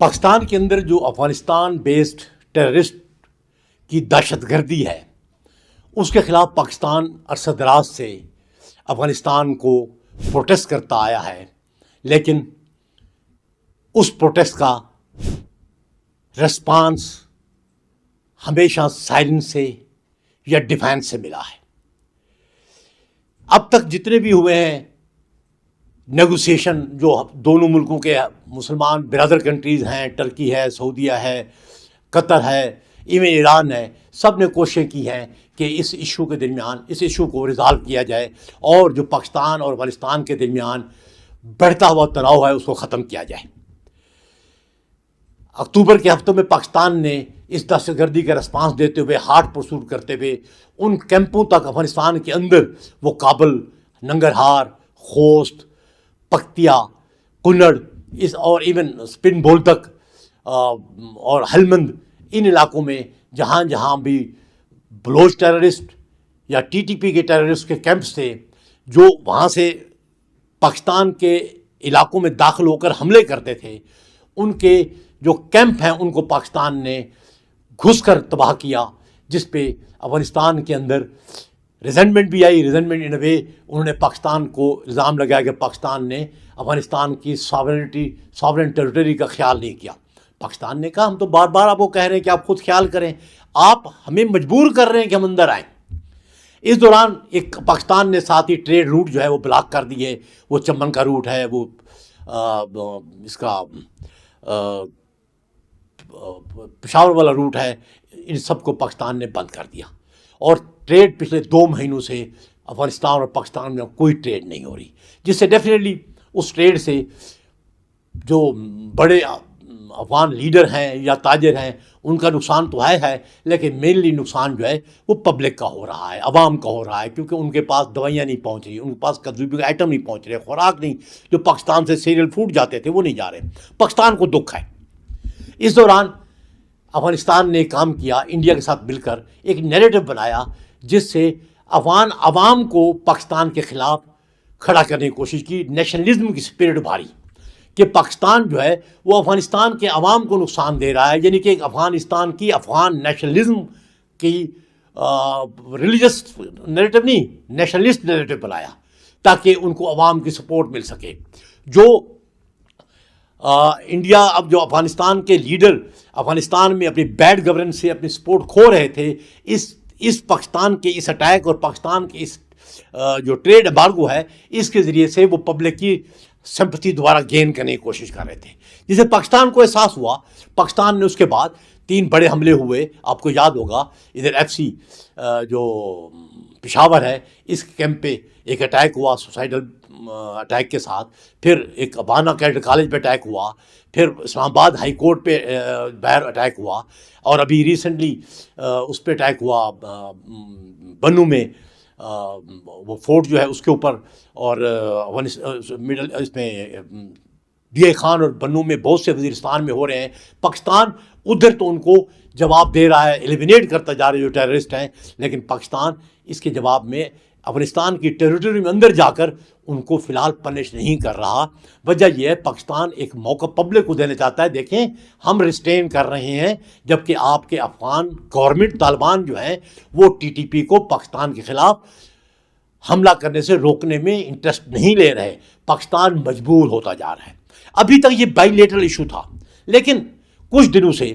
پاکستان کے اندر جو Afghanistan based terrorist کی دہشت گردی ہے اس کے خلاف پاکستان عرصہ دراز سے افغانستان کو پروٹیسٹ کرتا آیا ہے، لیکن اس پروٹیسٹ کا ریسپانس ہمیشہ سائلنس سے یا ڈیفینس سے ملا ہے۔ اب تک جتنے بھی ہوئے ہیں نیگوسیشن، جو دونوں ملکوں کے مسلمان برادر کنٹریز ہیں، ترکی ہے، سعودیہ ہے، قطر ہے، ایون ایران ہے، سب نے کوششیں کی ہیں کہ اس ایشو کے درمیان اس ایشو کو ریزالو کیا جائے اور جو پاکستان اور افغانستان کے درمیان بڑھتا ہوا تناؤ ہے اس کو ختم کیا جائے۔ اکتوبر کے ہفتوں میں پاکستان نے اس دہشت گردی کا ریسپانس دیتے ہوئے ہارڈ پرسوٹ کرتے ہوئے ان کیمپوں تک افغانستان کے اندر، وہ کابل، ننگرہار، خوست، پکتیا، کنڑ، اور ایون سپن بولدک اور ہلمند، ان علاقوں میں جہاں جہاں بھی بلوچ ٹیررسٹ یا ٹی ٹی پی کے ٹیررسٹ کے کیمپس تھے، جو وہاں سے پاکستان کے علاقوں میں داخل ہو کر حملے کرتے تھے، ان کے جو کیمپ ہیں ان کو پاکستان نے گھس کر تباہ کیا، جس پہ افغانستان کے اندر ریزنٹمنٹ بھی آئی۔ ریزنٹمنٹ ان اے وے انہوں نے پاکستان کو الزام لگایا کہ پاکستان نے افغانستان کی ساورن ٹیریٹری کا خیال نہیں کیا۔ پاکستان نے کہا ہم تو بار بار آپ کو کہہ رہے ہیں کہ آپ خود خیال کریں، آپ ہمیں مجبور کر رہے ہیں کہ ہم اندر آئیں۔ اس دوران ایک پاکستان نے ساتھ ہی ٹریڈ روٹ جو ہے وہ بلاک کر دی ہے، وہ چمن کا روٹ ہے، وہ اس کا پشاور والا روٹ ہے، ان سب کو پاکستان نے بند کر دیا، اور ٹریڈ پچھلے 2 مہینوں سے افغانستان اور پاکستان میں کوئی ٹریڈ نہیں ہو رہی، جس سے ڈیفینیٹلی اس ٹریڈ سے جو بڑے افغان لیڈر ہیں یا تاجر ہیں ان کا نقصان تو ہے، لیکن مینلی نقصان جو ہے وہ پبلک کا ہو رہا ہے، عوام کا ہو رہا ہے، کیونکہ ان کے پاس دوائیاں نہیں پہنچ رہی، ان کے پاس کنزیومر آئٹم نہیں پہنچ رہے، خوراک نہیں، جو پاکستان سے سیریل فوڈ جاتے تھے وہ نہیں جا رہے۔ پاکستان کو دکھ ہے۔ اس دوران افغانستان نے کام کیا، انڈیا کے ساتھ مل کر ایک نیریٹو بنایا جس سے افغان عوام کو پاکستان کے خلاف کھڑا کرنے کی کوشش کی، نیشنلزم کی اسپرٹ ابھاری کہ پاکستان جو ہے وہ افغانستان کے عوام کو نقصان دے رہا ہے، یعنی کہ افغانستان کی افغان نیشنلزم کی ریلیجس نیریٹو نہیں، نیشنلسٹ نیریٹو بنایا تاکہ ان کو عوام کی سپورٹ مل سکے۔ جو انڈیا، اب جو افغانستان کے لیڈر افغانستان میں اپنی بیڈ گورننس سے اپنی سپورٹ کھو رہے تھے، اس پاکستان کے اس اٹیک اور پاکستان کے اس جو ٹریڈ امبارگو ہے اس کے ذریعے سے وہ پبلک کی سمپتھی دوبارہ گین کرنے کی کوشش کر رہے تھے، جسے پاکستان کو احساس ہوا۔ پاکستان نے اس کے بعد 3 بڑے حملے ہوئے، آپ کو یاد ہوگا، ادھر ایف سی جو پشاور ہے اس کیمپ پہ ایک اٹیک ہوا سوسائڈل اٹیک کے ساتھ، پھر ایک ابانا کیڈر کالج پہ اٹیک ہوا، پھر اسلام آباد ہائی کورٹ پہ باہر اٹیک ہوا، اور ابھی ریسنٹلی اس پہ اٹیک ہوا بنو میں، وہ فورٹ جو ہے اس کے اوپر، اور مڈل اس میں ڈی اے خان اور بنو میں بہت سے وزیرستان میں ہو رہے ہیں۔ پاکستان ادھر تو ان کو جواب دے رہا ہے، ایلیمینیٹ کرتا جا رہے جو ٹیررسٹ ہیں، لیکن پاکستان اس کے جواب میں افغانستان کی ٹیریٹری میں اندر جا کر ان کو فی الحال پنش نہیں کر رہا۔ وجہ یہ ہے پاکستان ایک موقع پبلک کو دینا چاہتا ہے، دیکھیں ہم ریسٹین کر رہے ہیں، جبکہ آپ کے افغان گورنمنٹ طالبان جو ہیں وہ ٹی ٹی پی کو پاکستان کے خلاف حملہ کرنے سے روکنے میں انٹرسٹ نہیں لے رہے۔ پاکستان مجبور ہوتا جا رہا ہے۔ ابھی تک یہ بائی لیٹرل ایشو تھا، لیکن کچھ دنوں سے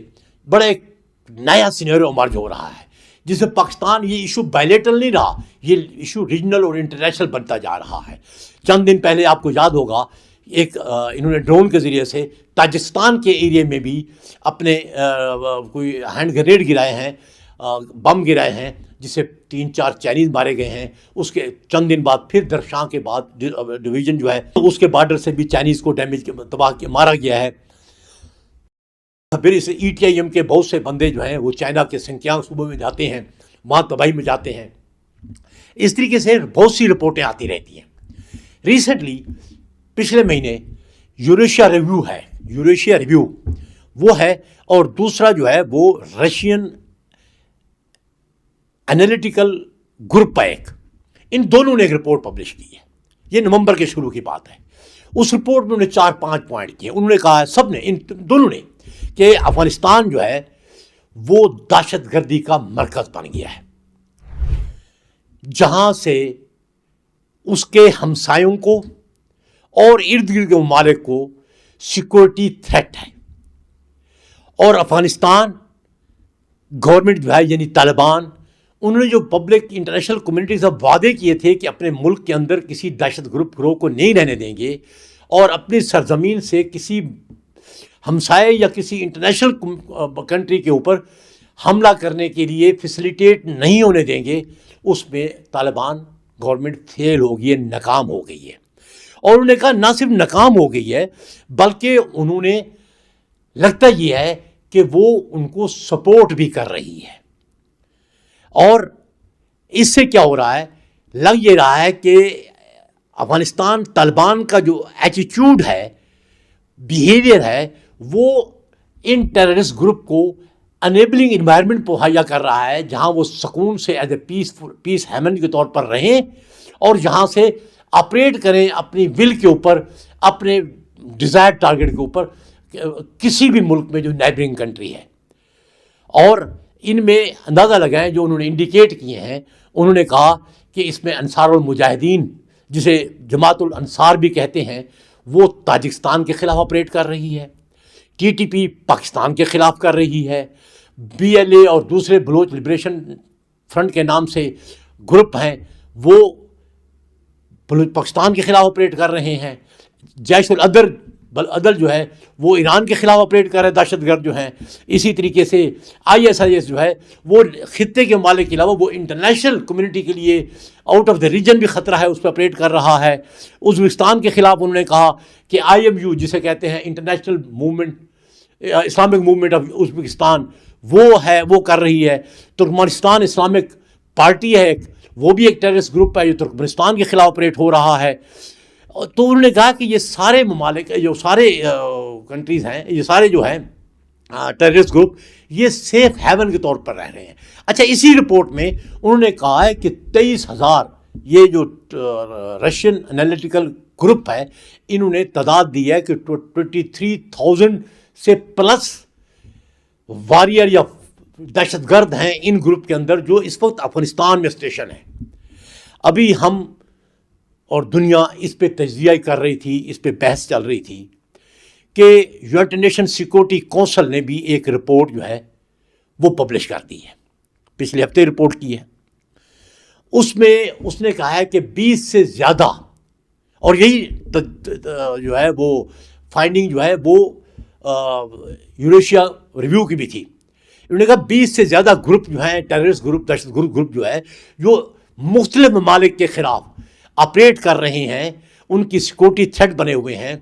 بڑا ایک نیا سینیریو ایمرج ہو رہا ہے، جس سے پاکستان یہ ایشو بائی لیٹرل نہیں رہا، یہ ایشو ریجنل اور انٹرنیشنل بنتا جا رہا ہے۔ چند دن پہلے آپ کو یاد ہوگا ایک انہوں نے ڈرون کے ذریعے سے تاجکستان کے ایریے میں بھی اپنے کوئی ہینڈ گریڈ گرائے ہیں، بم گرائے ہیں، جس سے 3-4 چائنیز مارے گئے ہیں۔ اس کے چند دن بعد پھر درشاں کے بعد ڈویژن جو ہے اس کے بارڈر سے بھی چائنیز کو ڈیمیج تباہ مارا گیا ہے۔ پھر اس ای ٹی آئی ایم کے بہت سے بندے جو ہیں وہ چائنا کے سنکیانگ صوبے میں جاتے ہیں، وہاں تباہی میں جاتے ہیں۔ اس طریقے سے بہت سی رپورٹیں آتی رہتی ہیں۔ ریسنٹلی پچھلے مہینے یوریشیا ریویو وہ ہے، اور دوسرا جو ہے وہ رشین انالیٹیکل گروپ ایک، ان دونوں نے ایک رپورٹ پبلش کی ہے۔ یہ نومبر کے شروع کی بات ہے۔ اس رپورٹ میں انہوں نے 4-5 پوائنٹ کیے۔ انہوں نے کہا، سب نے، ان دونوں نے کہ افغانستان جو ہے وہ دہشت گردی کا مرکز بن گیا ہے، جہاں سے اس کے ہمسایوں کو اور ارد گرد کے ممالک کو سیکورٹی تھریٹ ہے۔ اور افغانستان گورنمنٹ جو ہے یعنی طالبان، انہوں نے جو پبلک انٹرنیشنل کمیونٹی سے وعدے کیے تھے کہ اپنے ملک کے اندر کسی دہشت گروہ کو نہیں رہنے دیں گے اور اپنی سرزمین سے کسی ہمسائے یا کسی انٹرنیشنل کنٹری کے اوپر حملہ کرنے کے لیے فیسیلیٹیٹ نہیں ہونے دیں گے، اس میں طالبان گورنمنٹ فیل ہو گئی ہے، ناکام ہو گئی ہے۔ اور انہوں نے کہا نہ صرف ناکام ہو گئی ہے بلکہ انہوں نے لگتا یہ ہے کہ وہ ان کو سپورٹ بھی کر رہی ہے۔ اور اس سے کیا ہو رہا ہے، لگ یہ رہا ہے کہ افغانستان طالبان کا جو ایٹیٹیوڈ ہے، بیہیویئر ہے، وہ ان ٹیررسٹ گروپ کو انیبلنگ انوائرمنٹ مہیا کر رہا ہے، جہاں وہ سکون سے ایز اے پیس ہیمن کے طور پر رہیں اور جہاں سے آپریٹ کریں اپنی ول کے اوپر، اپنے ڈیزائر ٹارگٹ کے اوپر کسی بھی ملک میں جو نیبرنگ کنٹری ہے۔ اور ان میں اندازہ لگائیں جو انہوں نے انڈیکیٹ کیے ہیں، انہوں نے کہا کہ اس میں انصار المجاہدین، جسے جماعت الانصار بھی کہتے ہیں، وہ تاجکستان کے خلاف آپریٹ کر رہی ہے، ٹی ٹی پی پاکستان کے خلاف کر رہی ہے، بی ایل اے اور دوسرے بلوچ لبریشن فرنٹ کے نام سے گروپ ہیں، وہ پاکستان کے خلاف آپریٹ کر رہے ہیں، جیش العدل جو ہے وہ ایران کے خلاف آپریٹ کر رہے ہیں، دہشت گرد جو ہیں۔ اسی طریقے سے ISIS جو ہے وہ خطے کے ممالک کے علاوہ وہ انٹرنیشنل کمیونٹی کے لیے آؤٹ آف دا ریجن بھی خطرہ ہے، اس پہ آپریٹ کر رہا ہے۔ ازبکستان کے خلاف انہوں نے کہا کہ IMU جسے کہتے ہیں international movement, Islamic movement of Uzbekistan, وہ کر رہی ہے۔ ترکمانستان اسلامک پارٹی ہے ایک، وہ بھی ایک ٹیررسٹ گروپ ہے جو ترکمانستان کے خلاف آپریٹ ہو رہا ہے۔ تو انہوں نے کہا کہ یہ سارے ممالک، جو سارے کنٹریز ہیں، یہ سارے جو ہیں ٹیررسٹ گروپ، یہ سیف ہیون کے طور پر رہ رہے ہیں۔ اچھا، اسی رپورٹ میں انہوں نے کہا ہے کہ 23,000 یہ جو رشین انالیٹیکل گروپ ہے، انہوں نے تعداد دی ہے کہ 23,000 سے پلس واریئر یا دہشت گرد ہیں ان گروپ کے اندر، جو اس وقت افغانستان میں اسٹیشن ہیں۔ ابھی ہم اور دنیا اس پہ تجزیہ کر رہی تھی، اس پہ بحث چل رہی تھی کہ یونائٹڈ نیشن سیکورٹی کونسل نے بھی ایک رپورٹ جو ہے وہ پبلش کر دی ہے، پچھلے ہفتے رپورٹ کی ہے۔ اس میں اس نے کہا ہے کہ 20 سے زیادہ، اور یہی جو ہے وہ فائنڈنگ جو ہے وہ یونیشیا ریویو کی بھی تھی۔ انہوں نے کہا 20 سے زیادہ گروپ جو ہیں، ٹیررسٹ گروپ، دہشت گرد گروپ جو ہے، جو مختلف ممالک کے خلاف آپریٹ کر رہے ہیں، ان کی سیکورٹی تھریٹ بنے ہوئے ہیں،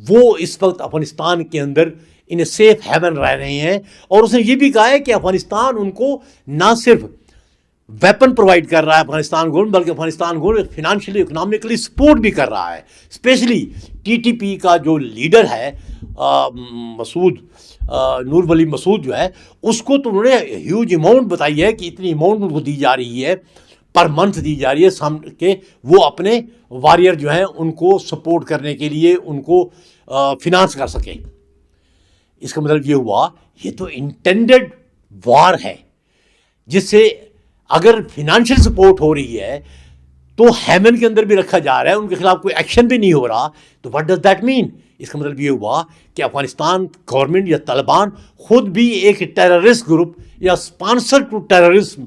وہ اس وقت افغانستان کے اندر انہیں سیف ہیون رہ رہے ہیں۔ اور اس نے یہ بھی کہا ہے کہ افغانستان ان کو نہ صرف ویپن پرووائڈ کر رہا ہے افغانستان گورنمنٹ، بلکہ افغانستان گورنمنٹ فنانشلی اکنامکلی سپورٹ بھی کر رہا ہے۔ اسپیشلی ٹی ٹی پی کا جو لیڈر ہے مسعود نور ولی مسعود جو ہے، اس کو تو انہوں نے ہیوج اماؤنٹ بتائی ہے کہ اتنی اماؤنٹ ان کو دی جا رہی ہے، پر منتھ دی جا رہی ہے کہ وہ اپنے واریئر جو ہیں ان کو سپورٹ کرنے کے لیے ان کو فنانس کر سکیں۔ اس کا مطلب یہ ہوا یہ تو انٹینڈڈ وار ہے، جس سے اگر فنانشل سپورٹ ہو رہی ہے تو ہیمن کے اندر بھی رکھا جا رہا ہے، ان کے خلاف کوئی ایکشن بھی نہیں ہو رہا، تو واٹ ڈز دیٹ مین؟ اس کا مطلب یہ ہوا کہ افغانستان گورنمنٹ یا طالبان خود بھی ایک ٹیررسٹ گروپ یا اسپانسر ٹو ٹیررزم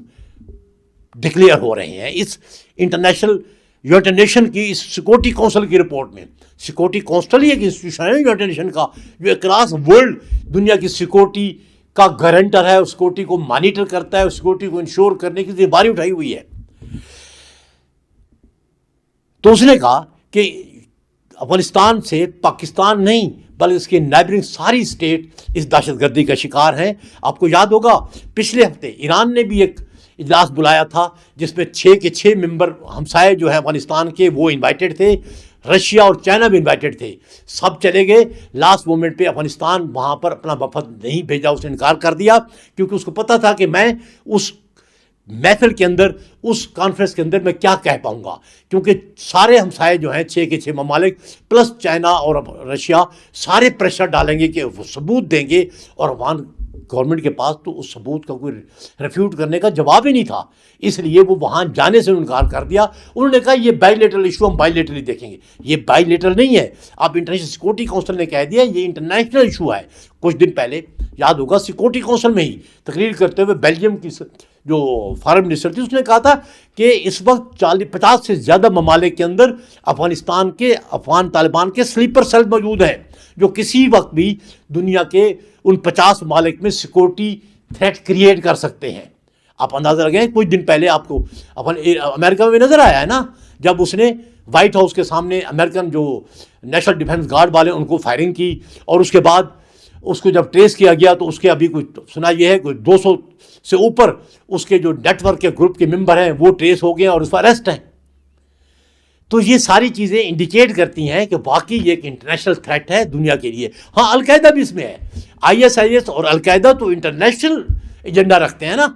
ڈکلیئر ہو رہے ہیں۔ اس انٹرنیشنل یونائٹڈ نیشن کی اس سیکورٹی کونسل کی رپورٹ میں، سیکورٹی کونسل ہی ایک انسٹیٹیوشن ہے یونائٹڈ نیشن کا، جو اکراس ورلڈ دنیا کی سیکورٹی کا گارنٹر ہے، سیکورٹی کو مانیٹر کرتا ہے، سیکورٹی کو انشور کرنے کی ذمہ داری اٹھائی ہوئی ہے۔ تو اس نے کہا کہ افغانستان سے پاکستان نہیں بلکہ اس کے نیبرنگ ساری اسٹیٹ اس دہشت گردی کا شکار ہیں۔ آپ کو یاد ہوگا پچھلے ہفتے ایران نے بھی ایک اجلاس بلایا تھا جس میں 6 کے 6 ممبر ہمسائے جو ہیں افغانستان کے وہ انوائٹڈ تھے، رشیا اور چائنا بھی انوائٹڈ تھے، سب چلے گئے۔ لاسٹ مومنٹ پہ افغانستان وہاں پر اپنا وفد نہیں بھیجا، اس نے انکار کر دیا، کیونکہ اس کو پتہ تھا کہ میں اس محفل کے اندر اس کانفرنس کے اندر میں کیا کہہ پاؤں گا، کیونکہ سارے ہمسائے جو ہیں 6 کے 6 ممالک پلس چائنا اور رشیا سارے پریشر ڈالیں گے کہ وہ ثبوت دیں گے، اور افغان گورنمنٹ کے پاس تو اس ثبوت کا کوئی ریفیوٹ کرنے کا جواب ہی نہیں تھا، اس لیے وہ وہاں جانے سے انکار کر دیا۔ انہوں نے کہا یہ بائی لیٹرل ایشو ہم بائی لیٹرلی دیکھیں گے۔ یہ بائی لیٹرل نہیں ہے، اب انٹرنیشنل سیکورٹی کونسل نے کہہ دیا یہ انٹرنیشنل ایشو ہے۔ کچھ دن پہلے یاد ہوگا سیکورٹی کونسل میں ہی تقریر کرتے ہوئے بیلجیم کی جو فارن منسٹر تھی اس نے کہا تھا کہ اس وقت 50 سے زیادہ ممالک کے اندر افغانستان کے افغان طالبان کے سلیپر سیل موجود ہیں جو کسی وقت بھی دنیا کے ان 50 ممالک میں سیکورٹی تھریٹ کریٹ کر سکتے ہیں۔ آپ اندازہ لگائیں، کچھ دن پہلے آپ کو امریکہ میں نظر آیا ہے نا، جب اس نے وائٹ ہاؤس کے سامنے امریکن جو نیشنل ڈیفنس گارڈ والے ان کو فائرنگ کی، اور اس کے بعد اس کو جب ٹریس کیا گیا تو اس کے ابھی کوئی سنا یہ ہے کوئی 200 سے اوپر اس کے جو نیٹ ورک کے گروپ کے ممبر ہیں وہ ٹریس ہو گئے اور اس پر اریسٹ ہیں۔ تو یہ ساری چیزیں انڈیکیٹ کرتی ہیں کہ واقعی یہ ایک انٹرنیشنل تھریٹ ہے دنیا کے لیے۔ ہاں القاعدہ بھی اس میں ہے، ISIS اور القاعدہ تو انٹرنیشنل ایجنڈا رکھتے ہیں نا،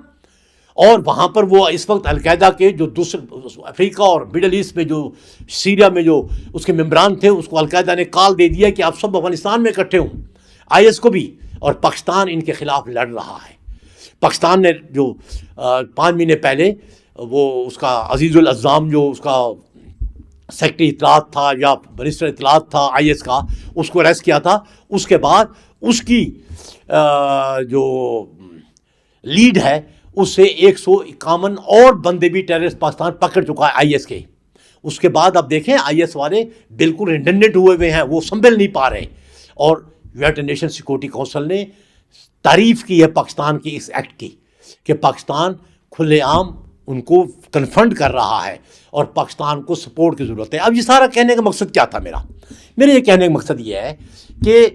اور وہاں پر وہ اس وقت القاعدہ کے جو دوسرے افریقہ اور مڈل ایسٹ میں جو سیریا میں جو اس کے ممبران تھے اس کو القاعدہ نے کال دے دیا کہ آپ سب افغانستان میں اکٹھے ہوں، IS کو بھی، اور پاکستان ان کے خلاف لڑ رہا ہے۔ پاکستان نے جو 5 مہینے پہلے وہ اس کا عزیز الاعظام جو اس کا سیکٹری اطلاعات تھا یا منسٹر اطلاعات تھا IS کا، اس کو اریسٹ کیا تھا۔ اس کے بعد اس کی جو لیڈ ہے اس سے 151 اور بندے بھی ٹیررسٹ پاکستان پکڑ چکا ہے IS کے۔ اس کے بعد اب دیکھیں IS والے بالکل ریڈنڈنٹ ہوئے ہیں، وہ سنبھل نہیں پا رہے، اور یونائیٹڈ نیشن سیکورٹی کونسل نے تعریف کی ہے پاکستان کی اس ایکٹ کی کہ پاکستان کھلے عام ان کو کنفرنٹ کر رہا ہے اور پاکستان کو سپورٹ کی ضرورت ہے۔ اب یہ سارا کہنے کا مقصد کیا تھا میرا یہ کہنے کا مقصد یہ ہے کہ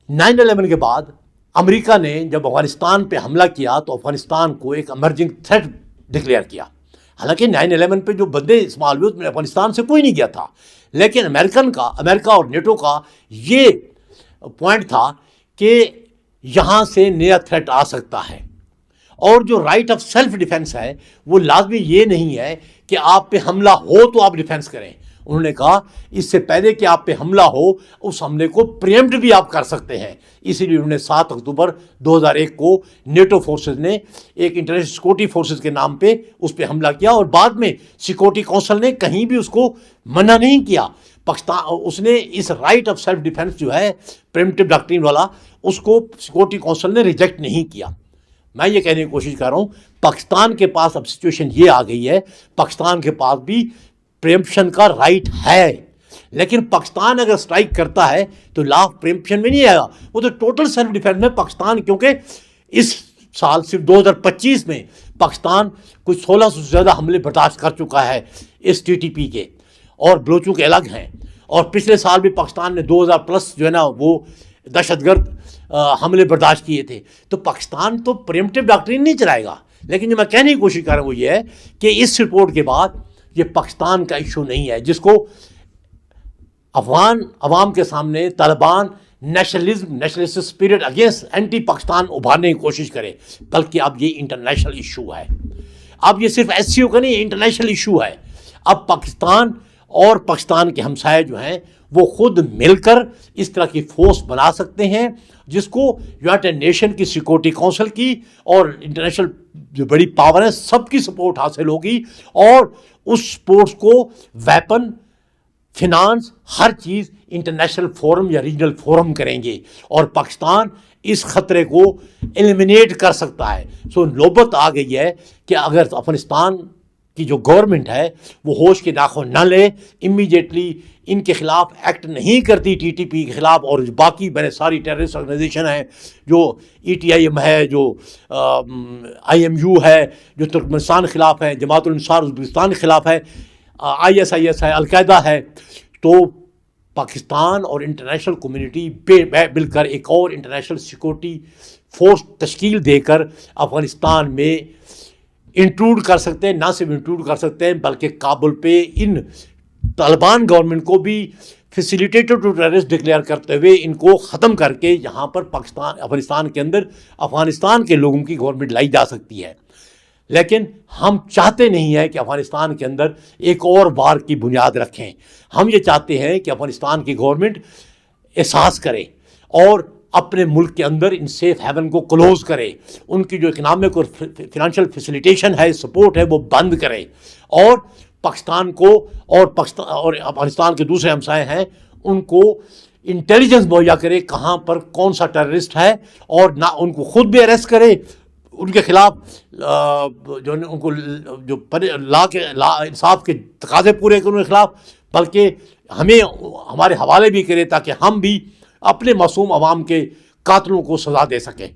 9/11 کے بعد امریکہ نے جب افغانستان پہ حملہ کیا تو افغانستان کو ایک ایمرجنگ تھریٹ ڈکلیئر کیا۔ حالانکہ 9/11 پہ جو بندے استعمال ہوئے اس میں افغانستان سے کوئی نہیں گیا تھا، لیکن امریکہ اور نیٹو کا یہ پوائنٹ تھا کہ یہاں سے نیا تھریٹ آ سکتا ہے، اور جو رائٹ آف سیلف ڈیفenس ہے وہ لازمی یہ نہیں ہے کہ آپ پہ حملہ ہو تو آپ ڈیفینس کریں۔ انہوں نے کہا اس سے پہلے کہ آپ پہ حملہ ہو اس حملے کو پریمپٹ بھی آپ کر سکتے ہیں۔ اسی لیے انہوں نے 7 اکتوبر 2001 کو نیٹو فورسز نے ایک انٹرنیشنل سیکورٹی فورسز کے نام پہ اس پہ حملہ کیا، اور بعد میں سیکورٹی کونسل نے کہیں بھی اس کو منع نہیں کیا۔ اس نے اس رائٹ آف سیلف ڈیفenس جو ہے پریمپٹیو ڈاکٹرین والا، اس کو سیکورٹی کونسل نے ریجیکٹ نہیں کیا۔ میں یہ کہنے کی کوشش کر رہا ہوں پاکستان کے پاس اب سچویشن یہ آ گئی ہے، پاکستان کے پاس بھی پریمپشن کا رائٹ ہے، لیکن پاکستان اگر سٹرائک کرتا ہے تو لا آف پریمپشن میں نہیں آئے گا، وہ تو ٹوٹل سیلف ڈیفینس میں پاکستان، کیونکہ اس سال صرف 2025 میں پاکستان کچھ 1600 سے زیادہ حملے برداشت کر چکا ہے اس TTP کے، اور بلوچوں کے الگ ہیں، اور پچھلے سال بھی پاکستان نے 2000 پلس جو ہے نا وہ دہشت گرد حملے برداشت کیے تھے۔ تو پاکستان تو پریمپٹیو ڈاکٹرین نہیں چلائے گا، لیکن جو میں کہنے کی کوشش کر رہا ہوں وہ یہ ہے کہ اس رپورٹ کے بعد یہ پاکستان کا ایشو نہیں ہے جس کو افغان عوام کے سامنے طالبان nationalist spirit against anti Pakistan ابھارنے کی کوشش کرے، بلکہ اب یہ انٹرنیشنل ایشو ہے۔ اب یہ صرف SCO کا نہیں، یہ انٹرنیشنل ایشو ہے۔ اب پاکستان اور پاکستان کے ہمسائے جو ہیں وہ خود مل کر اس طرح کی فورس بنا سکتے ہیں جس کو یونائیٹڈ نیشن کی سیکورٹی کونسل کی اور انٹرنیشنل جو بڑی پاور ہے سب کی سپورٹ حاصل ہوگی، اور اس سپورٹس کو ویپن، فنانس، ہر چیز انٹرنیشنل فورم یا ریجنل فورم کریں گے، اور پاکستان اس خطرے کو ایلیمینیٹ کر سکتا ہے۔ سو نوبت آ گئی ہے کہ اگر افغانستان کی جو گورنمنٹ ہے وہ ہوش کے ناخن نہ لے، امیڈیٹلی ان کے خلاف ایکٹ نہیں کرتی TTP کے خلاف، اور باقی میں نے ساری ٹیررسٹ آرگنائزیشن ہیں جو ETIM ہے، جو IMU ہے جو ترکمنستان کے خلاف ہے، جماعت الانصار ازبکستان کے خلاف ہے، ISIS ہے، القاعدہ ہے، تو پاکستان اور انٹرنیشنل کمیونٹی مل کر ایک اور انٹرنیشنل سیکورٹی فورس تشکیل دے کر افغانستان میں انٹروڈ کر سکتے ہیں، نہ صرف انٹروڈ کر سکتے ہیں بلکہ کابل پہ ان طالبان گورنمنٹ کو بھی فیسیلیٹیٹر ٹو ٹیررسٹ ڈکلیئر کرتے ہوئے ان کو ختم کر کے یہاں پر افغانستان کے اندر افغانستان کے لوگوں کی گورنمنٹ لائی جا سکتی ہے۔ لیکن ہم چاہتے نہیں ہیں کہ افغانستان کے اندر ایک اور وار کی بنیاد رکھیں. ہم یہ چاہتے ہیں کہ افغانستان کی گورنمنٹ احساس کرے اور اپنے ملک کے اندر ان سیف ہیون کو کلوز کرے. ان کی جو اکنامک اور فنانشل فیسیلیٹیشن ہے، سپورٹ ہے، وہ بند کرے، اور پاکستان کو اور افغانستان کے دوسرے ہمسائے ہیں ان کو انٹیلیجنس مہیا کرے کہاں پر کون سا ٹیررسٹ ہے، اور نہ ان کو خود بھی اریسٹ کرے، ان کے خلاف جو ان کو جو لا انصاف کے تقاضے پورے کرنے کے خلاف، بلکہ ہمیں ہمارے حوالے بھی کرے تاکہ ہم بھی اپنے معصوم عوام کے قاتلوں کو سزا دے سکیں.